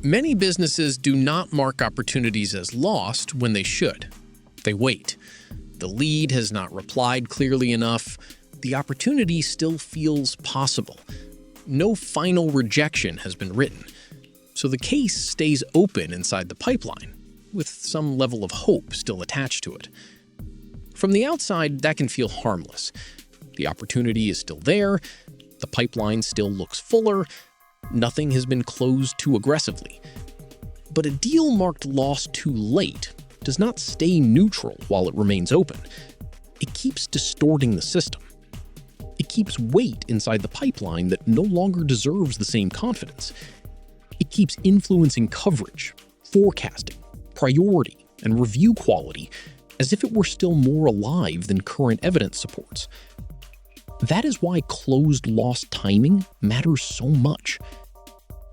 Many businesses do not mark opportunities as lost when they should. They wait. The lead has not replied clearly enough. The opportunity still feels possible. No final rejection has been written. So the case stays open inside the pipeline, with some level of hope still attached to it. From the outside, that can feel harmless. The opportunity is still there. The pipeline still looks fuller. Nothing has been closed too aggressively. But a deal marked lost too late does not stay neutral while it remains open. It keeps distorting the system. It keeps weight inside the pipeline that no longer deserves the same confidence. It keeps influencing coverage, forecasting, priority, and review quality as if it were still more alive than current evidence supports. That is why closed lost timing matters so much.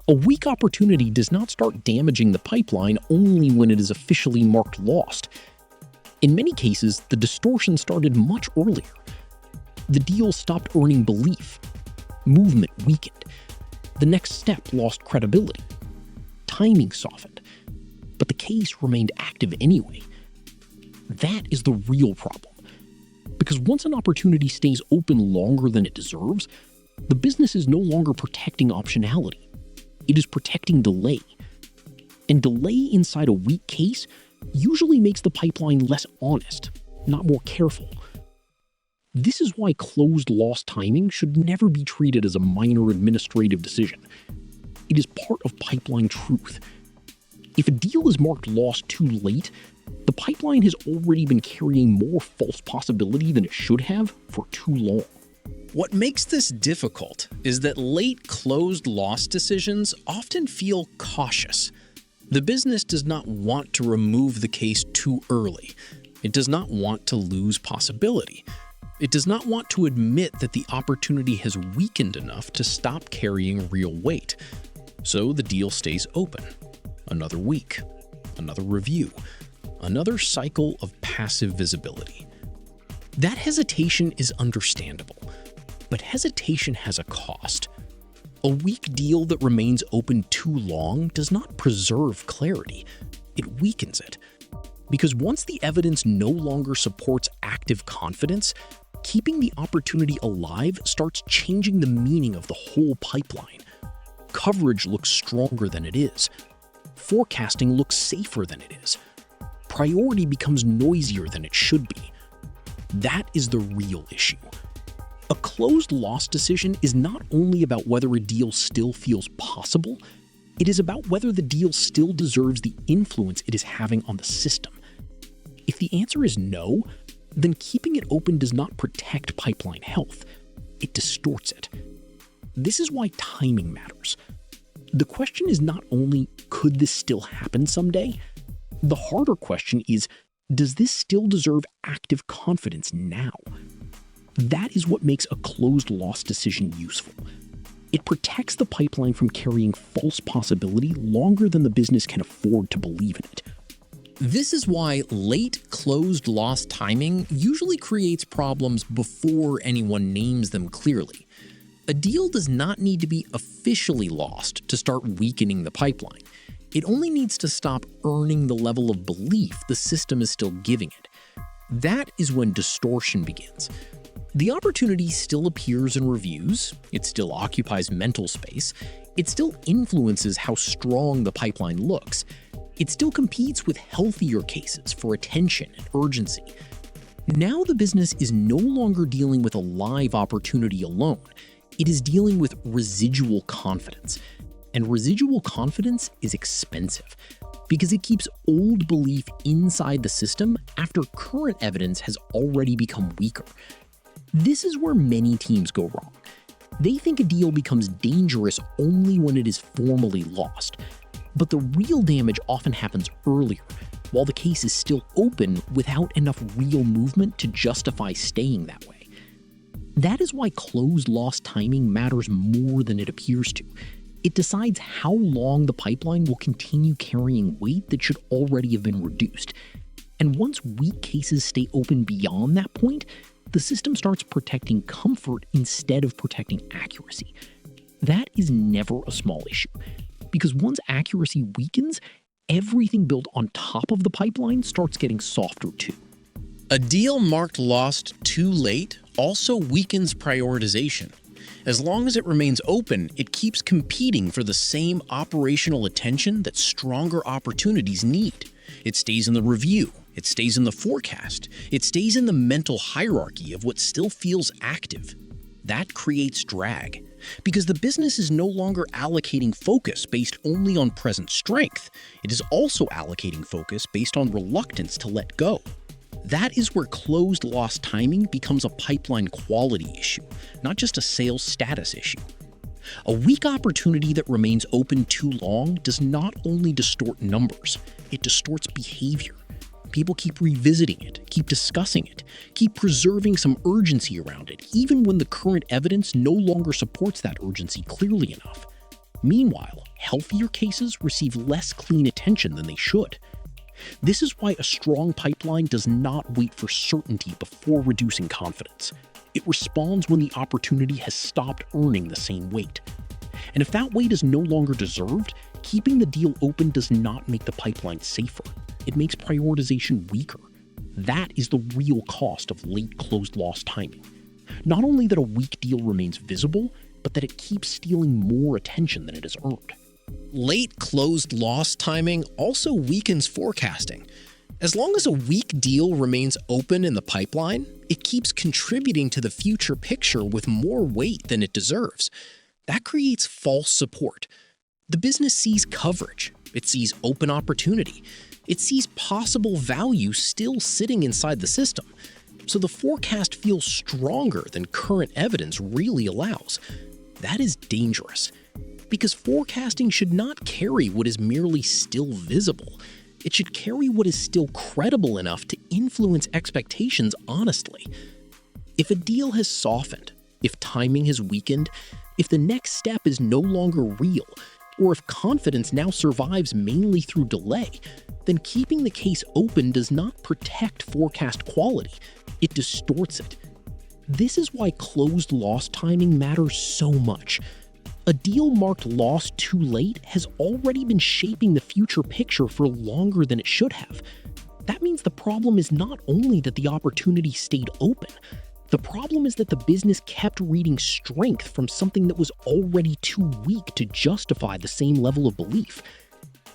A weak opportunity does not start damaging the pipeline only when it is officially marked lost. In many cases, the distortion started much earlier. The deal stopped earning belief. Movement weakened. The next step lost credibility. Timing softened. But the case remained active anyway. That is the real problem. Because once an opportunity stays open longer than it deserves, the business is no longer protecting optionality. It is protecting delay. And delay inside a weak case usually makes the pipeline less honest, not more careful. This is why closed lost timing should never be treated as a minor administrative decision. It is part of pipeline truth. If a deal is marked lost too late, the pipeline has already been carrying more false possibility than it should have for too long. What makes this difficult is that late closed lost decisions often feel cautious. The business does not want to remove the case too early. It does not want to lose possibility. It does not want to admit that the opportunity has weakened enough to stop carrying real weight. So the deal stays open. Another week, another review, another cycle of passive visibility. That hesitation is understandable, but hesitation has a cost. A weak deal that remains open too long does not preserve clarity. It weakens it. Because once the evidence no longer supports active confidence, keeping the opportunity alive starts changing the meaning of the whole pipeline. Coverage looks stronger than it is. Forecasting looks safer than it is. Priority becomes noisier than it should be. That is the real issue. A closed loss decision is not only about whether a deal still feels possible, it is about whether the deal still deserves the influence it is having on the system. If the answer is no, then keeping it open does not protect pipeline health. It distorts it. This is why timing matters. The question is not only, could this still happen someday? The harder question is, does this still deserve active confidence now? That is what makes a closed loss decision useful. It protects the pipeline from carrying false possibility longer than the business can afford to believe in it. This is why late closed loss timing usually creates problems before anyone names them clearly. A deal does not need to be officially lost to start weakening the pipeline. It only needs to stop earning the level of belief the system is still giving it. That is when distortion begins. The opportunity still appears in reviews, it still occupies mental space, it still influences how strong the pipeline looks, it still competes with healthier cases for attention and urgency. Now the business is no longer dealing with a live opportunity alone. It is dealing with residual confidence. And residual confidence is expensive because it keeps old belief inside the system after current evidence has already become weaker. This is where many teams go wrong. They think a deal becomes dangerous only when it is formally lost. But the real damage often happens earlier, while the case is still open without enough real movement to justify staying that way. That is why closed loss timing matters more than it appears to. It decides how long the pipeline will continue carrying weight that should already have been reduced. And once weak cases stay open beyond that point, the system starts protecting comfort instead of protecting accuracy. That is never a small issue, Because once accuracy weakens, everything built on top of the pipeline starts getting softer too. A deal marked lost too late also weakens prioritization. As long as it remains open, it keeps competing for the same operational attention that stronger opportunities need. It stays in the review, it stays in the forecast, it stays in the mental hierarchy of what still feels active. That creates drag, because the business is no longer allocating focus based only on present strength. It is also allocating focus based on reluctance to let go. That is where closed loss timing becomes a pipeline quality issue, not just a sales status issue. A weak opportunity that remains open too long does not only distort numbers, it distorts behavior. People keep revisiting it, keep discussing it, keep preserving some urgency around it, even when the current evidence no longer supports that urgency clearly enough. Meanwhile, healthier cases receive less clean attention than they should. This is why a strong pipeline does not wait for certainty before reducing confidence. It responds when the opportunity has stopped earning the same weight. And if that weight is no longer deserved, keeping the deal open does not make the pipeline safer. It makes prioritization weaker. That is the real cost of late closed loss timing. Not only that a weak deal remains visible, but that it keeps stealing more attention than it has earned. Late closed loss timing also weakens forecasting. As long as a weak deal remains open in the pipeline, it keeps contributing to the future picture with more weight than it deserves. That creates false support. The business sees coverage, it sees open opportunity, it sees possible value still sitting inside the system. So the forecast feels stronger than current evidence really allows. That is dangerous, because forecasting should not carry what is merely still visible. It should carry what is still credible enough to influence expectations honestly. If a deal has softened, if timing has weakened, if the next step is no longer real, or if confidence now survives mainly through delay, then keeping the case open does not protect forecast quality, it distorts it. This is why closed loss timing matters so much. A deal marked lost too late has already been shaping the future picture for longer than it should have. That means the problem is not only that the opportunity stayed open, the problem is that the business kept reading strength from something that was already too weak to justify the same level of belief.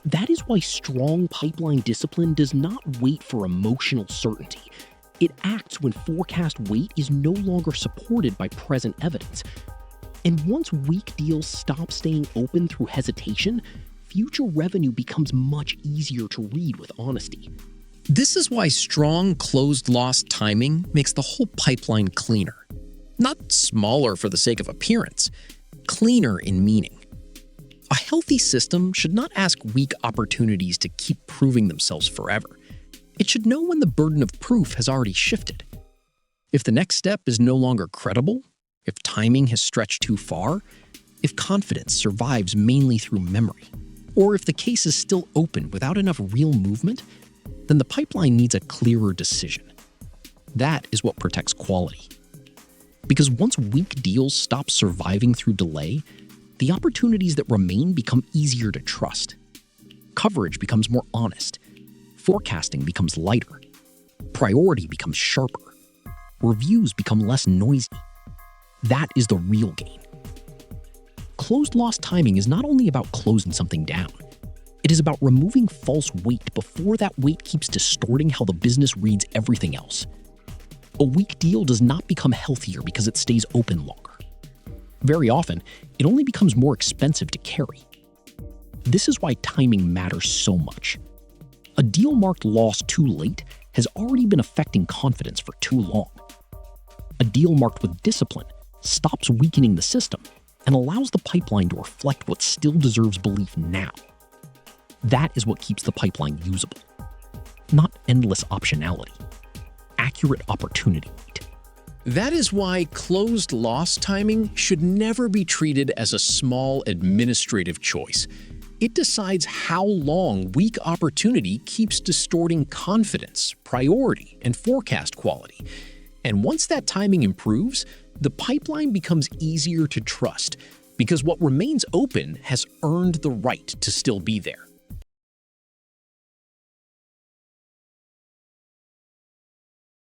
That is why strong pipeline discipline does not wait for emotional certainty. It acts when forecast weight is no longer supported by present evidence. And once weak deals stop staying open through hesitation, future revenue becomes much easier to read with honesty. This is why strong closed loss timing makes the whole pipeline cleaner. Not smaller for the sake of appearance, cleaner in meaning. A healthy system should not ask weak opportunities to keep proving themselves forever. It should know when the burden of proof has already shifted. If the next step is no longer credible, if timing has stretched too far, if confidence survives mainly through memory, or if the case is still open without enough real movement, then the pipeline needs a clearer decision. That is what protects quality. Because once weak deals stop surviving through delay, the opportunities that remain become easier to trust. Coverage becomes more honest. Forecasting becomes lighter. Priority becomes sharper. Reviews become less noisy. That is the real gain. Closed loss timing is not only about closing something down. It is about removing false weight before that weight keeps distorting how the business reads everything else. A weak deal does not become healthier because it stays open longer. Very often, it only becomes more expensive to carry. This is why timing matters so much. A deal marked lost too late has already been affecting confidence for too long. A deal marked with discipline stops weakening the system and allows the pipeline to reflect what still deserves belief now. That is what keeps the pipeline usable. Not endless optionality. Accurate opportunity weight. That is why closed loss timing should never be treated as a small administrative choice. It decides how long weak opportunity keeps distorting confidence, priority, and forecast quality. And once that timing improves, the pipeline becomes easier to trust because what remains open has earned the right to still be there.